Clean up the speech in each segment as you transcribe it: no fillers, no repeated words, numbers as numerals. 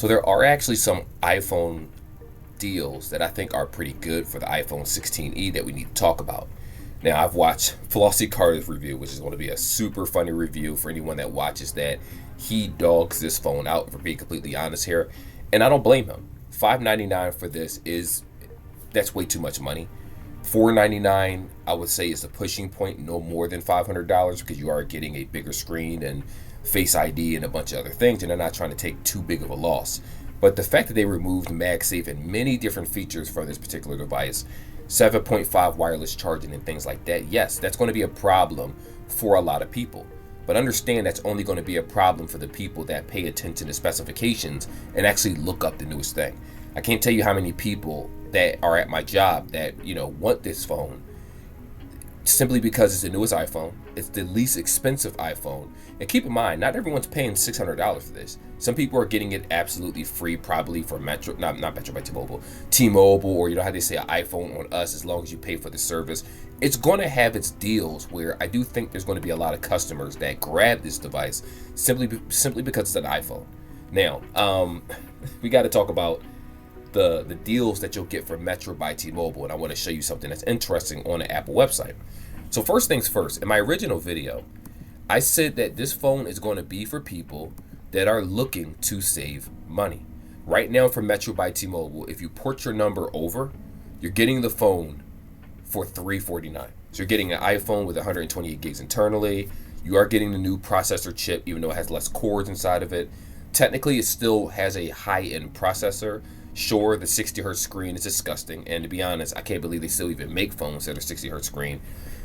So there are actually some iPhone deals that I think are pretty good for the iPhone 16e that we need to talk about. Now, I've watched Flossie Carter's review, which is going to be a super funny review for anyone that watches that. He dogs this phone out, for being completely honest here, and I don't blame him. $599 for this that's way too much money. $499, I would say, is the pushing point, no more than $500, because you are getting a bigger screen and Face ID and a bunch of other things, and they're not trying to take too big of a loss. But the fact that they removed MagSafe and many different features from this particular device, 7.5 wireless charging and things like that, yes, that's going to be a problem for a lot of people. But understand that's only going to be a problem for the people that pay attention to specifications and actually look up the newest thing. I can't tell you how many people that are at my job that, want this phone simply because it's the newest iPhone. It's the least expensive iPhone. And keep in mind, not everyone's paying $600 for this. Some people are getting it absolutely free, probably for Metro, not Metro by T-Mobile, T-Mobile, or how they say an iPhone on us, as long as you pay for the service. It's going to have its deals where I do think there's going to be a lot of customers that grab this device simply because it's an iPhone. Now, we got to talk about the deals that you'll get from Metro by T-Mobile, and I want to show you something that's interesting on the Apple website. So first things first, in my original video, I said that this phone is going to be for people that are looking to save money. Right now for Metro by T-Mobile, if you port your number over, you're getting the phone for $349. So you're getting an iPhone with 128 gigs internally. You are getting the new processor chip, even though it has less cores inside of it. Technically, it still has a high-end processor. Sure, the 60 hertz screen is disgusting, and to be honest, I can't believe they still even make phones that are 60 hertz screen.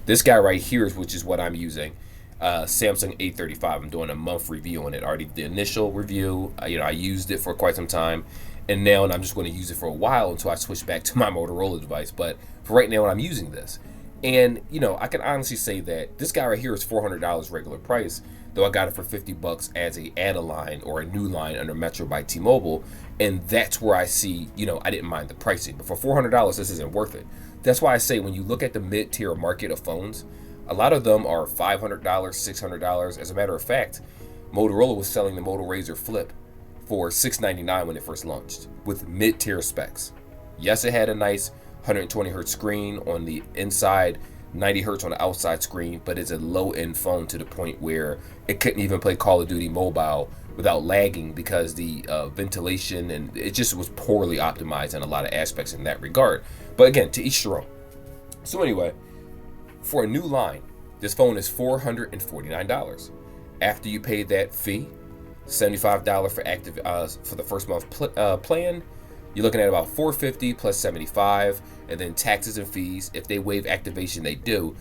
This guy right here, which is what I'm using, Samsung A35. I'm doing a month review on it. Already the initial review, I used it for quite some time, and now I'm just going to use it for a while until I switch back to my Motorola device. But for right now, I'm using this, and I can honestly say that this guy right here is $400 regular price, though I got it for $50 as a add-a-line or a new line under Metro by T-Mobile, and that's where I see, I didn't mind the pricing. But for $400, this isn't worth it. That's why I say when you look at the mid-tier market of phones, a lot of them are $500, $600. As a matter of fact, Motorola was selling the Moto Razr Flip for $699 when it first launched with mid-tier specs. Yes, it had a nice 120 hertz screen on the inside, 90 hertz on the outside screen, but it's a low-end phone to the point where it couldn't even play Call of Duty Mobile without lagging because the ventilation, and it just was poorly optimized in a lot of aspects in that regard. But again, to each their own. So anyway, for a new line, this phone is $449. After you pay that fee, $75 for active for the first month plan, you're looking at about $450 plus $75, and then taxes and fees. If they waive activation, they do.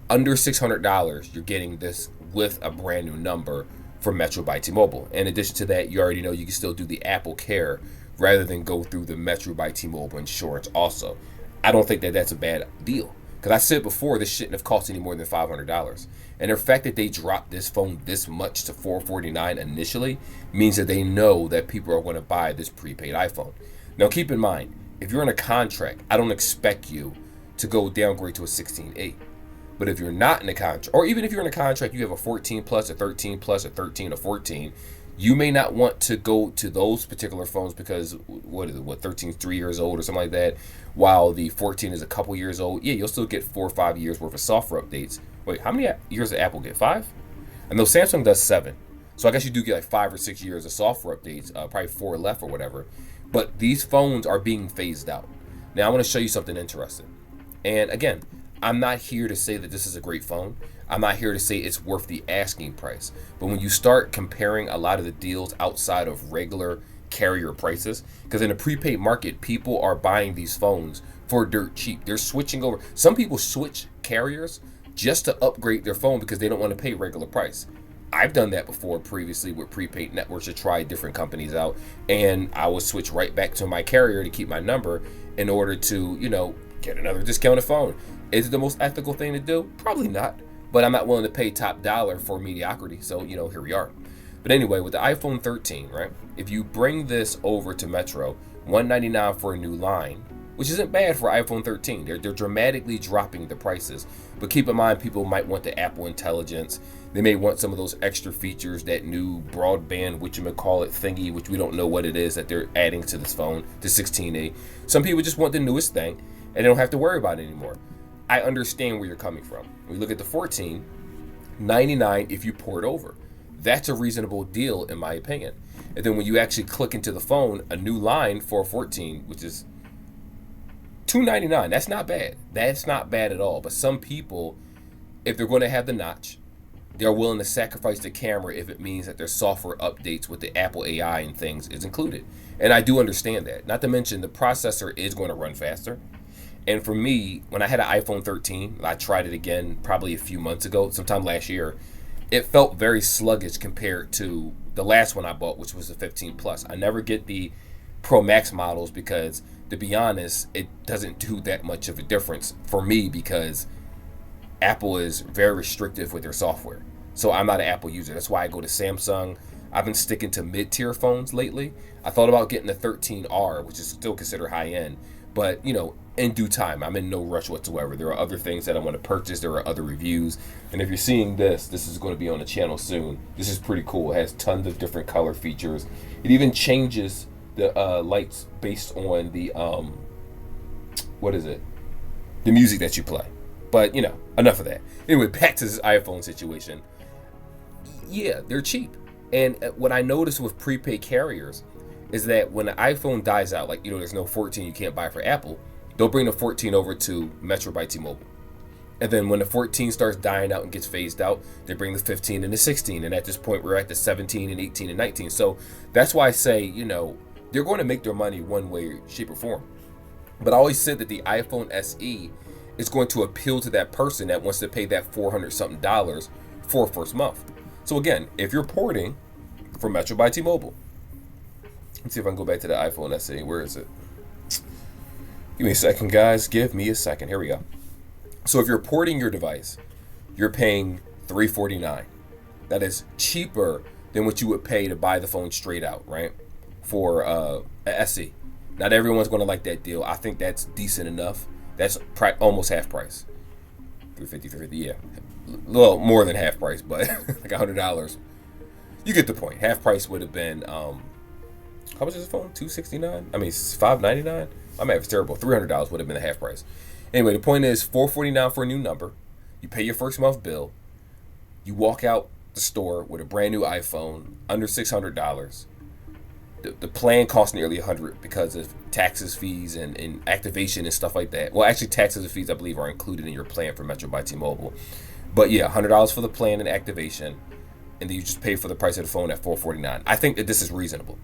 Under $600, you're getting this with a brand new number for Metro by T-Mobile. In addition to that, you already know you can still do the Apple Care rather than go through the Metro by T-Mobile insurance also. I don't think that that's a bad deal, because I said before this shouldn't have cost any more than $500. And the fact that they dropped this phone this much to $449 initially means that they know that people are going to buy this prepaid iPhone. Now keep in mind, if you're in a contract, I don't expect you to go downgrade to a 16.8. But if you're not in a contract, or even if you're in a contract, you have a 14 plus, a 13 plus, a 13, a 14, you may not want to go to those particular phones because, 13 is 3 years old or something like that, while the 14 is a couple years old. Yeah, you'll still get 4 or 5 years worth of software updates. Wait, how many years did Apple get? 5? I know Samsung does 7. So I guess you do get like 5 or 6 years of software updates, probably 4 left or whatever. But these phones are being phased out. Now I want to show you something interesting. And again, I'm not here to say that this is a great phone. I'm not here to say it's worth the asking price. But when you start comparing a lot of the deals outside of regular carrier prices, because in the prepaid market, people are buying these phones for dirt cheap. They're switching over. Some people switch carriers just to upgrade their phone because they don't want to pay regular price. I've done that before previously with prepaid networks to try different companies out, and I would switch right back to my carrier to keep my number in order to, get another discounted phone. Is it the most ethical thing to do? Probably not, but I'm not willing to pay top dollar for mediocrity, so, here we are. But anyway, with the iPhone 13, right, if you bring this over to Metro, $199 for a new line, which isn't bad for iPhone 13. They're dramatically dropping the prices. But keep in mind, people might want the Apple Intelligence. They may want some of those extra features, that new broadband, whatchamacallit thingy, which we don't know what it is that they're adding to this phone, the 16A. Some people just want the newest thing, and they don't have to worry about it anymore. I understand where you're coming from. When we look at the 14, $99 if you port over. That's a reasonable deal, in my opinion. And then when you actually click into the phone, a new line for a 14, which is $299, that's not bad. That's not bad at all. But some people, if they're going to have the notch, they're willing to sacrifice the camera if it means that their software updates with the Apple AI and things is included. And I do understand that. Not to mention the processor is going to run faster. And for me, when I had an iPhone 13, I tried it again probably a few months ago, sometime last year, it felt very sluggish compared to the last one I bought, which was the 15 Plus. I never get the Pro Max models because, to be honest, it doesn't do that much of a difference for me because Apple is very restrictive with their software. So I'm not an Apple user. That's why I go to Samsung. I've been sticking to mid-tier phones lately. I thought about getting the 13R, which is still considered high-end. But, in due time, I'm in no rush whatsoever. There are other things that I want to purchase. There are other reviews. And if you're seeing this is going to be on the channel soon. This is pretty cool. It has tons of different color features. It even changes the lights based on the, the music that you play. But, enough of that. Anyway, back to this iPhone situation. Yeah, they're cheap. And what I noticed with prepaid carriers is that when the iPhone dies out, like, there's no 14 you can't buy for Apple, they'll bring the 14 over to Metro by T-Mobile. And then when the 14 starts dying out and gets phased out, they bring the 15 and the 16. And at this point, we're at the 17 and 18 and 19. So that's why I say, they're going to make their money one way, shape, or form. But I always said that the iPhone SE is going to appeal to that person that wants to pay that $400-something for a first month. So again, if you're porting from Metro by T-Mobile, let's see if I can go back to the iPhone SE. Where is it? Give me a second, guys. Give me a second. Here we go. So if you're porting your device, you're paying $349. That is cheaper than what you would pay to buy the phone straight out, right? For a SE. Not everyone's going to like that deal. I think that's decent enough. That's almost half price. $350, yeah. A little more than half price, but like $100. You get the point. Half price would have been, how much is the phone? $269? I mean, $599? My math is terrible. $300 would have been the half price. Anyway, the point is $449 for a new number. You pay your first month bill. You walk out the store with a brand new iPhone under $600. The plan costs nearly $100 because of taxes, fees, and activation and stuff like that. Well, actually, taxes and fees, I believe, are included in your plan for Metro by T-Mobile. But yeah, $100 for the plan and activation, and then you just pay for the price of the phone at $449. I think that this is reasonable.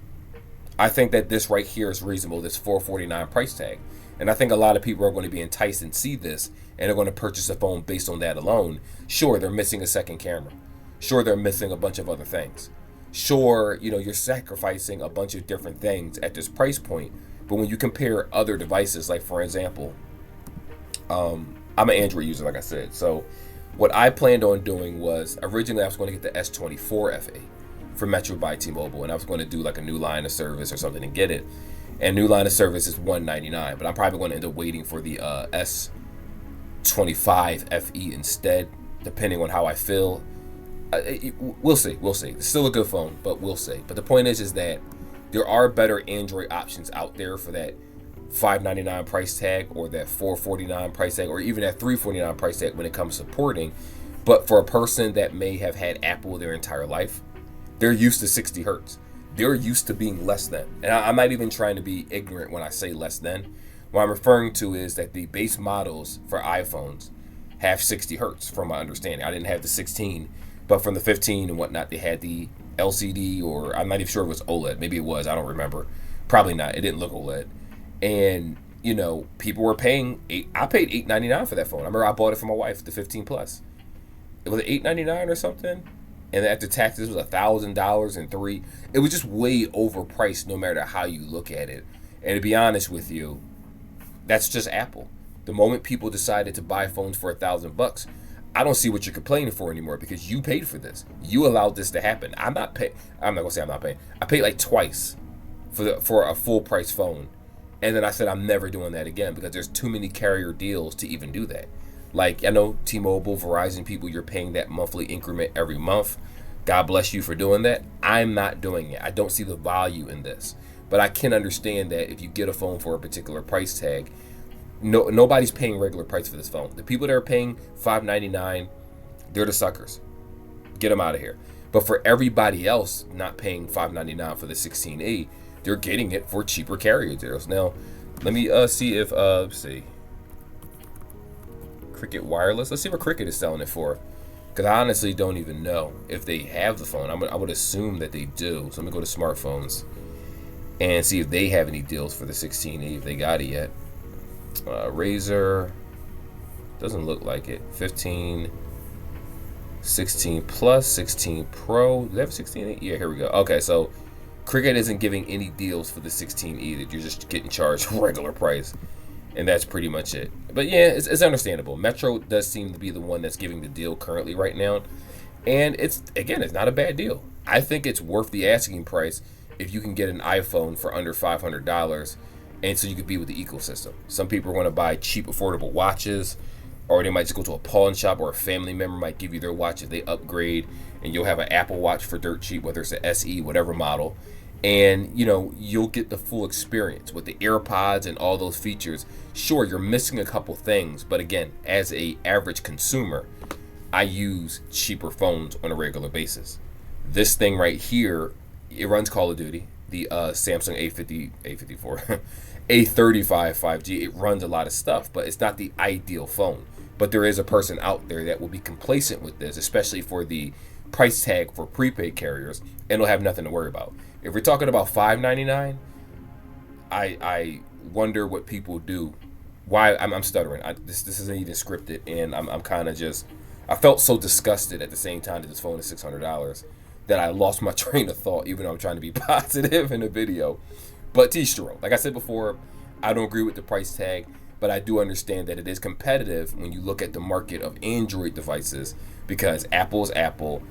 I think that this right here is reasonable, this $449 price tag. And I think a lot of people are going to be enticed and see this, and are going to purchase a phone based on that alone. Sure, they're missing a second camera. Sure, they're missing a bunch of other things. Sure, you're sacrificing a bunch of different things at this price point. But when you compare other devices, like for example, I'm an Android user, like I said. So what I planned on doing was, originally I was going to get the S24 FE for Metro by T-Mobile, and I was going to do like a new line of service or something and get it. And new line of service is $199, but I'm probably going to end up waiting for the S25 FE instead, depending on how I feel. We'll see. It's still a good phone, but we'll see. But the point is that there are better Android options out there for that $599 price tag, or that $449 price tag, or even that $349 price tag when it comes to porting. But for a person that may have had Apple their entire life, they're used to 60 hertz. They're used to being less than. And I'm not even trying to be ignorant when I say less than. What I'm referring to is that the base models for iPhones have 60 hertz, from my understanding. I didn't have the 16, but from the 15 and whatnot, they had the LCD, or I'm not even sure if it was OLED. Maybe it was. I don't remember. Probably not. It didn't look OLED. And, people were paying I paid $899 for that phone. I remember I bought it for my wife, the 15 Plus. It was $899 or something. And after taxes, it was $1,000 and $3. It was just way overpriced, no matter how you look at it. And to be honest with you, that's just Apple. The moment people decided to buy phones for $1,000, I don't see what you're complaining for anymore, because you paid for this. You allowed this to happen. I'm not gonna say I'm not paying. I paid like twice for a full price phone, And then I said I'm never doing that again because there's too many carrier deals to even do that. Like, I know T-Mobile, Verizon people, you're paying that monthly increment every month. God bless you for doing that. I'm not doing it. I don't see the value in this. But I can understand that if you get a phone for a particular price tag, nobody's paying regular price for this phone. The people that are paying $599, they're the suckers. Get them out of here. But for everybody else not paying $599 for the 16E, they're getting it for cheaper carrier deals. Now, let me see if let's see, Cricket Wireless. Let's see what Cricket is selling it for, because I honestly don't even know if they have the phone. I would assume that they do. So let me go to smartphones and see if they have any deals for the 16E, if they got it yet. Razer, doesn't look like it. 15, 16 Plus, 16 Pro. Do they have 16E? Yeah, here we go. Okay, so Cricket isn't giving any deals for the 16E. That you're just getting charged regular price, and that's pretty much it. But yeah, it's understandable. Metro does seem to be the one that's giving the deal currently right now, and it's not a bad deal. I think it's worth the asking price if you can get an iPhone for under $500, and so you could be with the ecosystem. Some people want to buy cheap, affordable watches, or they might just go to a pawn shop, or a family member might give you their watch if they upgrade, and you'll have an Apple Watch for dirt cheap, whether it's an SE, whatever model. And you'll get the full experience with the AirPods and all those features. Sure, you're missing a couple things, but again, as a average consumer, I use cheaper phones on a regular basis. This thing right here, it runs Call of Duty, the Samsung A54, A35 5G. It runs a lot of stuff, but it's not the ideal phone. But there is a person out there that will be complacent with this, especially for the price tag for prepaid carriers, and they'll have nothing to worry about. If we're talking about $599, I wonder what people do. Why I'm stuttering. This isn't even scripted, and I'm kind of just. I felt so disgusted at the same time that this phone is $600 that I lost my train of thought, even though I'm trying to be positive in the video. But to each their own. Like I said before, I don't agree with the price tag, but I do understand that it is competitive when you look at the market of Android devices, because Apple's Apple.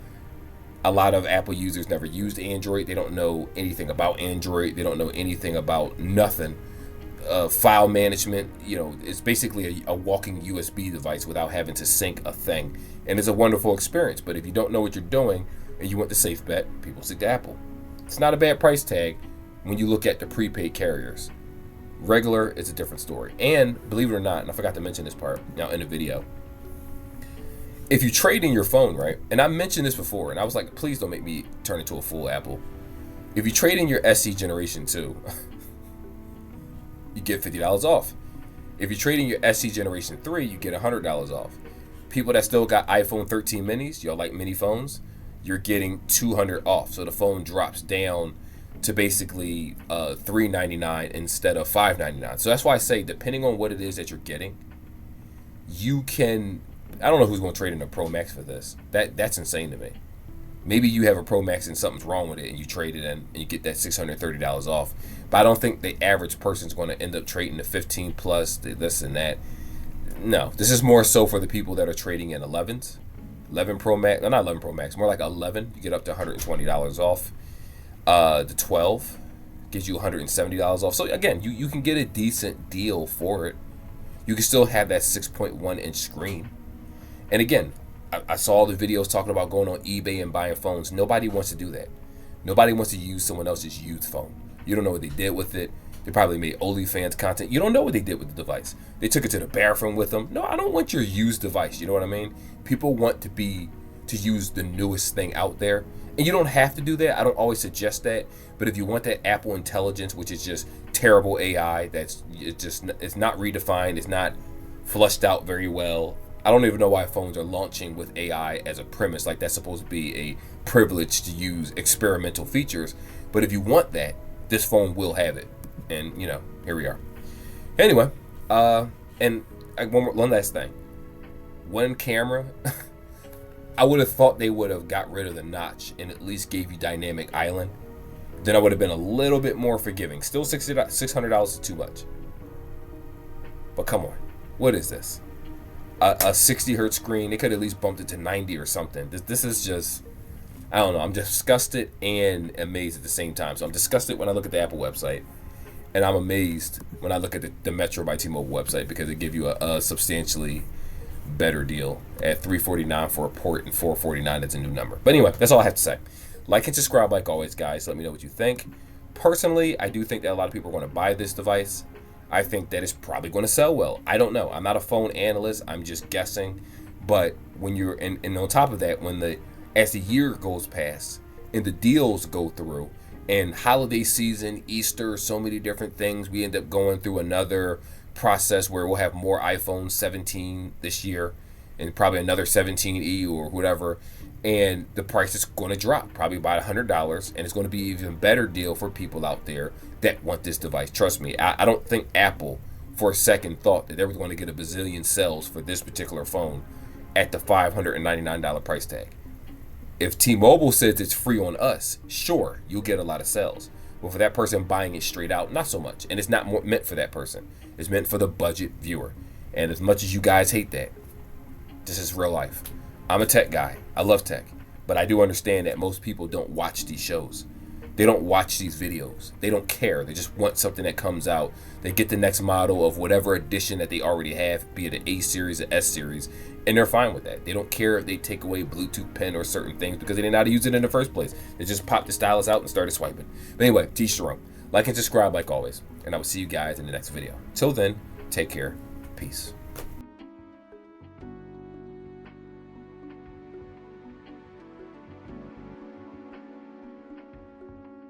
A lot of Apple users never used Android. They don't know anything about Android. They don't know anything about nothing. File management, it's basically a walking USB device without having to sync a thing. And it's a wonderful experience. But if you don't know what you're doing and you want the safe bet, people stick to Apple. It's not a bad price tag when you look at the prepaid carriers. Regular is a different story. And believe it or not, and I forgot to mention this part now in the video, if you trade in your phone, right, and I mentioned this before, and I was like, please don't make me turn into a full Apple. If you trade in your SE Generation 2, you get $50 off. If you trade in your SE Generation 3, you get $100 off. People that still got iPhone 13 minis, y'all like mini phones, you're getting $200 off. So the phone drops down to basically $399 instead of $599. So that's why I say, depending on what it is that you're getting, you can. I don't know who's going to trade in a Pro Max for this. That's insane to me. Maybe you have a Pro Max and something's wrong with it, and you trade it in and you get that $630 off. But I don't think the average person's going to end up trading the 15 plus, this and that. No, this is more so for the people that are trading in 11s. 11 Pro Max, no, not 11 Pro Max, more like 11. You get up to $120 off. The 12 gives you $170 off. So again, you can get a decent deal for it. You can still have that 6.1 inch screen. And again, I saw the videos talking about going on eBay and buying phones. Nobody wants to do that. Nobody wants to use someone else's used phone. You don't know what they did with it. They probably made OnlyFans content. You don't know what they did with the device. They took it to the bathroom with them. No, I don't want your used device. You know what I mean? People want to use the newest thing out there. And you don't have to do that. I don't always suggest that. But if you want that Apple Intelligence, which is just terrible AI, it's not redefined, it's not flushed out very well. I don't even know why phones are launching with AI as a premise. Like, that's supposed to be a privilege to use experimental features. But if you want that, this phone will have it. And, here we are. Anyway, and one last thing. One camera, I would have thought they would have got rid of the notch and at least gave you dynamic island. Then I would have been a little bit more forgiving. Still $600 is too much. But come on. What is this? A 60 hertz screen. They could at least bumped it to 90 or something. This is just, I don't know. I'm disgusted and amazed at the same time. So I'm disgusted when I look at the Apple website, And I'm amazed when I look at the Metro by T-Mobile website, because it give you a substantially better deal at $349 for a port and $449 as a new number. But anyway, that's all I have to say. Like and subscribe like always, guys. Let me know what you think. Personally, I do think that a lot of people are going to buy this device. I think that it's probably going to sell well. I don't know. I'm not a phone analyst. I'm just guessing. But when you're and on top of that, as the year goes past and the deals go through, and holiday season, Easter, so many different things, we end up going through another process where we'll have more iPhone 17 this year and probably another 17e or whatever, and the price is going to drop probably by $100, and it's going to be an even better deal for people out there that want this device. Trust me, I don't think Apple for a second thought that they were going to get a bazillion sales for this particular phone at the $599 price tag. If T-Mobile says it's free on us, sure, you'll get a lot of sales. But for that person buying it straight out, not so much. And it's not meant for that person. It's meant for the budget viewer. And as much as you guys hate that, this is real life. I'm a tech guy. I love tech. But I do understand that most people don't watch these shows. They don't watch these videos. They don't care. They just want something that comes out. They get the next model of whatever edition that they already have, be it an A series, an S series, and they're fine with that. They don't care if they take away Bluetooth pen or certain things because they didn't know how to use it in the first place. They just popped the stylus out and started swiping. But anyway, T. Sharon. Like and subscribe like always, and I will see you guys in the next video. Till then, take care. Peace.